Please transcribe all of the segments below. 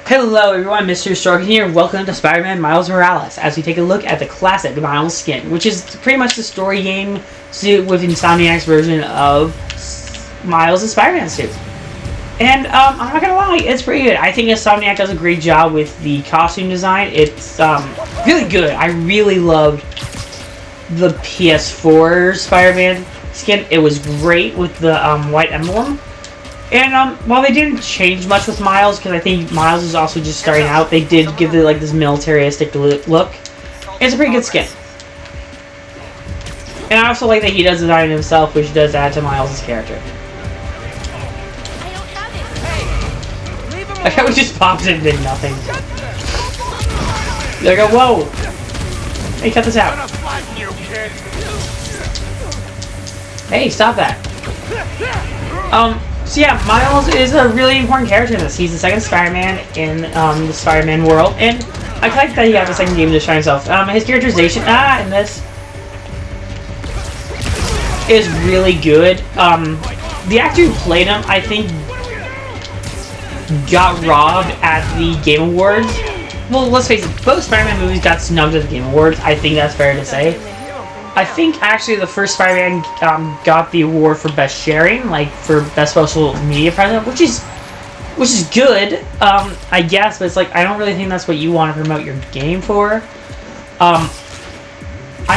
Hello everyone, Mr. Storkin here. Welcome to Spider-Man Miles Morales as we take a look at the classic Miles skin, which is pretty much the story game suit with Insomniac's version of Miles' Spider-Man suit. And I'm not gonna lie, it's pretty good. I think Insomniac does a great job with the costume design. It's really good. I really loved the PS4 Spider-Man skin. It was great with the white emblem. And while they didn't change much with Miles, because I think Miles is also just starting out, they did give it like this militaristic look. It's a pretty good skin. And I also like that he does design it himself, which does add to Miles' character. Like how he just pops it and did nothing. They go, whoa! Hey, cut this out. Hey, stop that. So yeah, Miles is a really important character in this. He's the second Spider-Man in the Spider-Man world, and I like that he got the second game to shine himself. His characterization in this is really good. The actor who played him, I think, got robbed at the Game Awards. Well, let's face it, both Spider-Man movies got snubbed at the Game Awards. I think that's fair to say. I think actually the first Spider-Man got the award for best sharing, like for best social media presence, which is good, I guess. But it's like I don't really think that's what you want to promote your game for. I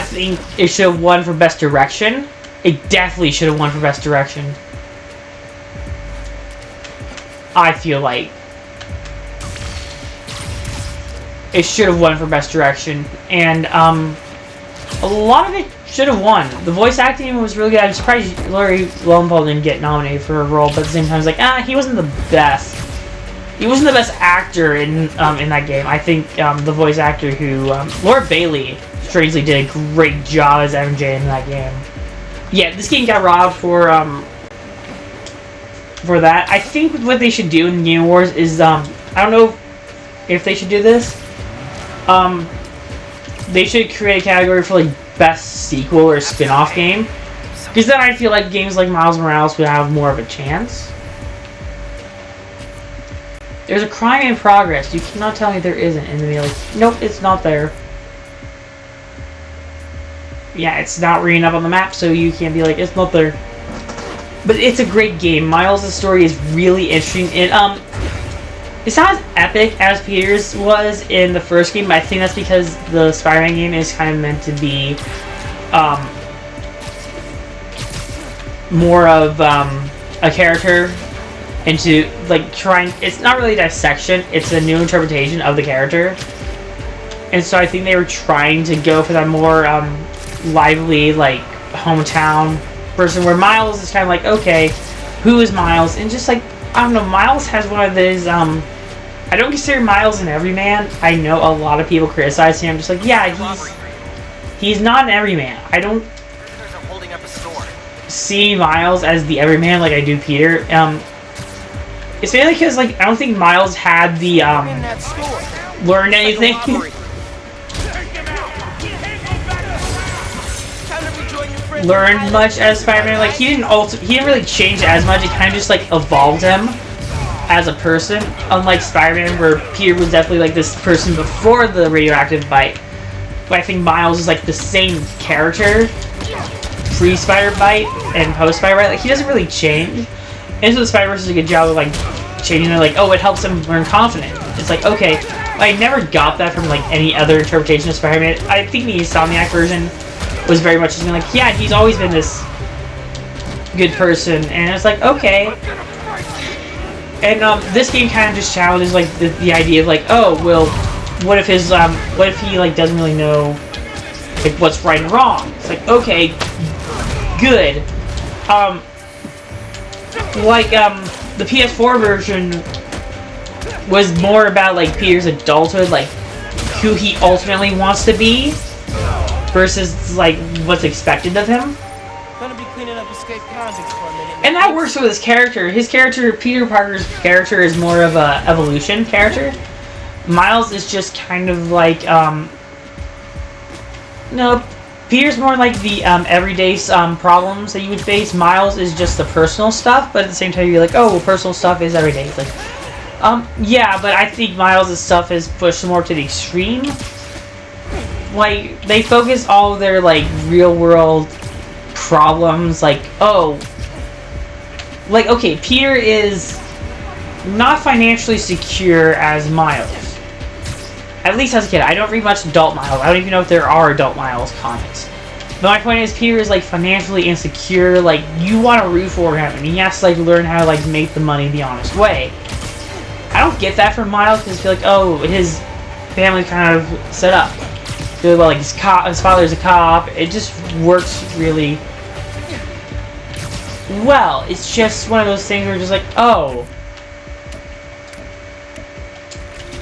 think it should have won for best direction. It definitely should have won for best direction. I feel like it should have won for best direction, and a lot of it should have won. The voice acting was really good. I'm surprised Larry Lowenthal didn't get nominated for a role, but at the same time, it's like, he wasn't the best. He wasn't the best actor in that game. I think the voice actor who, Laura Bailey, strangely did a great job as MJ in that game. Yeah, this game got robbed for that. I think what they should do in Game Awards is, I don't know if they should do this. They should create a category for like best sequel or spin-off game, because then I feel like games like Miles Morales would have more of a chance. There's a crime in progress. You cannot tell me there isn't. And then you're like, nope, it's not there. Yeah, it's not reading up on the map, so you can't be like, it's not there. But it's a great game. Miles' story is really interesting. It's not as epic as Peter's was in the first game, but I think that's because the Spider-Man game is kind of meant to be more of a character into like trying. It's not really dissection; it's a new interpretation of the character, and so I think they were trying to go for that more lively, like hometown person. Where Miles is kind of like, okay, who is Miles? And just like, I don't know, Miles has one of those, I don't consider Miles an everyman. I know a lot of people criticize him. I'm just like, yeah, he's not an everyman. I don't see Miles as the everyman like I do Peter. It's mainly because, like, I don't think Miles had the, learned anything. Learned much as Spider-Man. Like, he didn't really change as much. It kind of just like evolved him as a person. Unlike Spider-Man, where Peter was definitely like this person before the radioactive bite. But I think Miles is like the same character pre-Spider Bite and post-Spider Bite. Like, he doesn't really change. Into the Spider-Verse does a good job of like changing it. Like, oh, it helps him learn confidence. It's like, okay, I never got that from like any other interpretation of Spider-Man. I think the Insomniac version was very much just like, yeah, he's always been this good person, and it's like, okay. And this game kind of just challenges like the idea of like, oh, well, what if he like doesn't really know like what's right and wrong? It's like, okay, good. The PS4 version was more about like Peter's adulthood, like who he ultimately wants to be, versus like what's expected of him. Gonna be cleaning up escape convicts for a minute. And that works with his character. His character, Peter Parker's character, is more of a evolution character. Miles is just kind of like no, Peter's more like the everyday problems that you would face. Miles is just the personal stuff, but at the same time you're like, oh, well, personal stuff is everyday. It's like, Yeah, but I think Miles' stuff is pushed more to the extreme. Like, they focus all of their, like, real-world problems, like, oh... Like, okay, Peter is not financially secure as Miles. At least as a kid. I don't read much adult Miles. I don't even know if there are adult Miles comics. But my point is, Peter is, like, financially insecure. Like, you want to root for him, and he has to, like, learn how to, like, make the money the honest way. I don't get that from Miles, because I feel like, oh, his family kind of set up. Really well, like, his father's a cop. It just works really well. It's just one of those things where you're just like, oh.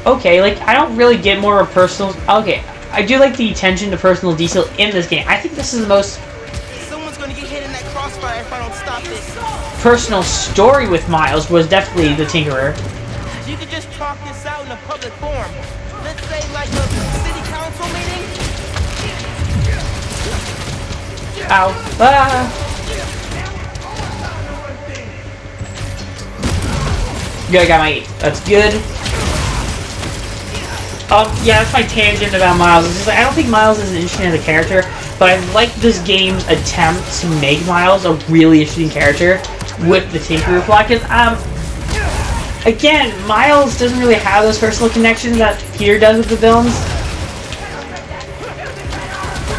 Okay, like, I don't really get more of a personal... Okay, I do like the attention to personal detail in this game. I think this is the most... Someone's gonna get hit in that crossfire if I don't stop this. Personal story with Miles was definitely the Tinkerer. You could just talk this out in a public forum. Let's say, like, a city council meeting. Ow. Ah. Good, I got my 8. That's good. Yeah, that's my tangent about Miles. It's just like, I don't think Miles is interesting as a character, but I like this game's attempt to make Miles a really interesting character with the Tinkerer plot, because, again, Miles doesn't really have those personal connections that Peter does with the villains.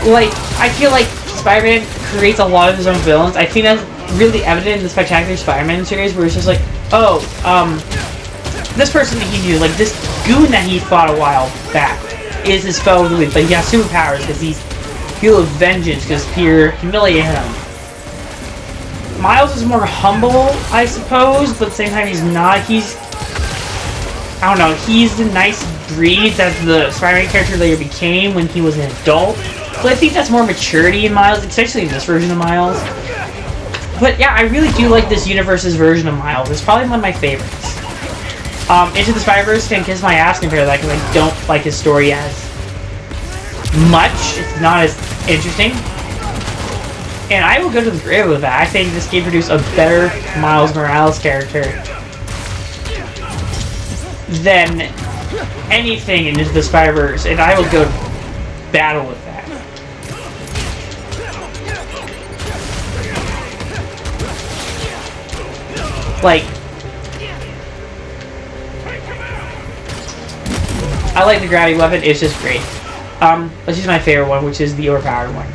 Like, I feel like Spider-Man creates a lot of his own villains. I think that's really evident in the Spectacular Spider-Man series, where it's just like, oh, this person that he knew, like, this goon that he fought a while back is his foe, but he has superpowers because he's full of vengeance because Peter humiliated him. Miles is more humble, I suppose, but at the same time he's not. He's, I don't know, he's the nice breed that the Spider-Man character later became when he was an adult. So I think that's more maturity in Miles, especially in this version of Miles. But yeah, I really do like this universe's version of Miles. It's probably one of my favorites. Into the Spider-Verse can kiss my ass compared to that because I don't like his story as much. It's not as interesting. And I will go to the grave with that. I think this game produced a better Miles Morales character than anything in the Spider-Verse, and I will go to battle with that. Like, I like the gravity weapon, it's just great. Let's use my favorite one, which is the overpowered one.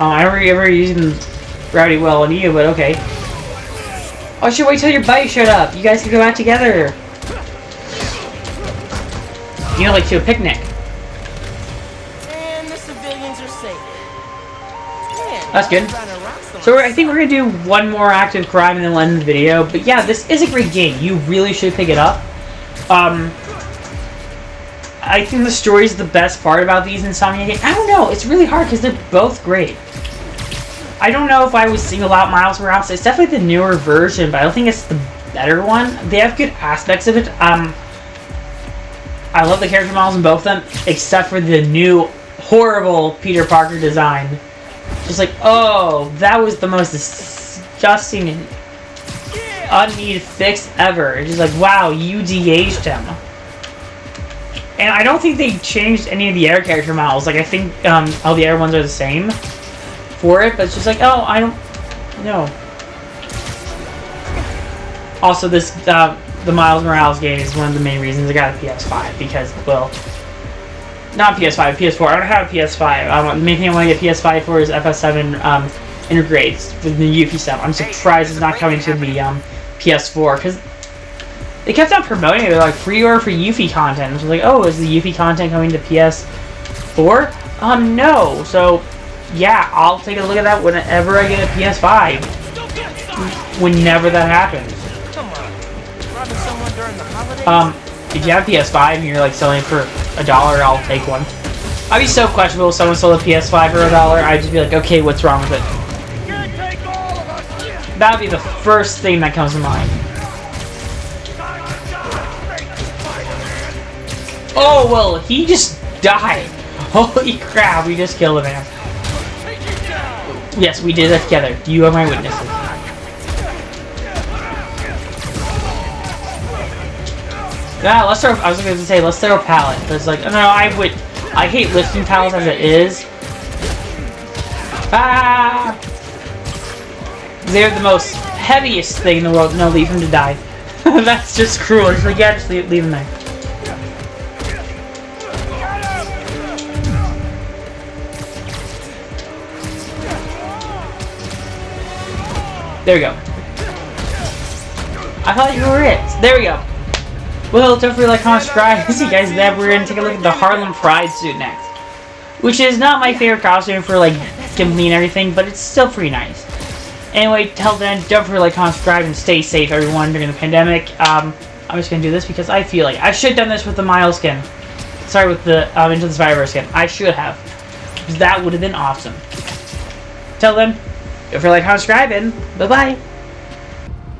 I don't remember using gravity well on you, but okay. Oh, I should wait till your buddy showed up. You guys can go out together. You know, like to a picnic. And the civilians are safe. Man, that's good. So I think we're going to do one more active crime and then we'll end the video. But yeah, this is a great game. You really should pick it up. I think the story is the best part about these Insomnia games. I don't know. It's really hard because they're both great. I don't know if I would single out Miles Morales. It's definitely the newer version, but I don't think it's the better one. They have good aspects of it. I love the character models in both of them, except for the new horrible Peter Parker design. Just like, oh, that was the most disgusting and unneeded fix ever. It's just like, wow, you de-aged him. And I don't think they changed any of the other character models. Like, I think all the other ones are the same for it, but it's just like, oh, I don't know. Also, this the Miles Morales game is one of the main reasons I got a PS5, because, well, not PS5, PS4. I don't have a PS5. The main thing I want to get PS5 for is FS7 integrates with the Yuffie stuff. I'm surprised it's not coming to the PS4, because they kept on promoting it. They're like, pre-order for Yuffie content. I was like, oh, is the Yuffie content coming to PS4? No. So, yeah, I'll take a look at that whenever I get a PS5. Whenever that happens. If you have PS5 and you're like selling for $1, I'll take one. I'd be so questionable if someone sold a PS5 for $1. I'd just be like, okay, what's wrong with it? That would be the first thing that comes to mind. Oh, well, he just died. Holy crap, we just killed a man. Yes, we did that together. You are my witnesses. Yeah, let's throw. I was going to say let's throw a pallet. Because like no, I hate lifting pallets as it is. Ah! They're the most heaviest thing in the world. No, leave him to die. That's just cruel. It's like yeah, just leave him there. There we go. I thought you were it. There we go. Well, don't forget to like, comment, subscribe. See you guys then. We're going to take a look at the Harlem Pride suit next. Which is not my favorite costume for like Gimli and everything, but it's still pretty nice. Anyway, till then, don't forget to like, comment, subscribe, and stay safe everyone during the pandemic. I'm just going to do this because I feel like I should have done this with the Miles skin. Sorry, with the Into the Spider-Verse skin. I should have. Because that would have been awesome. Till then, don't forget to like, comment, subscribe, and bye-bye.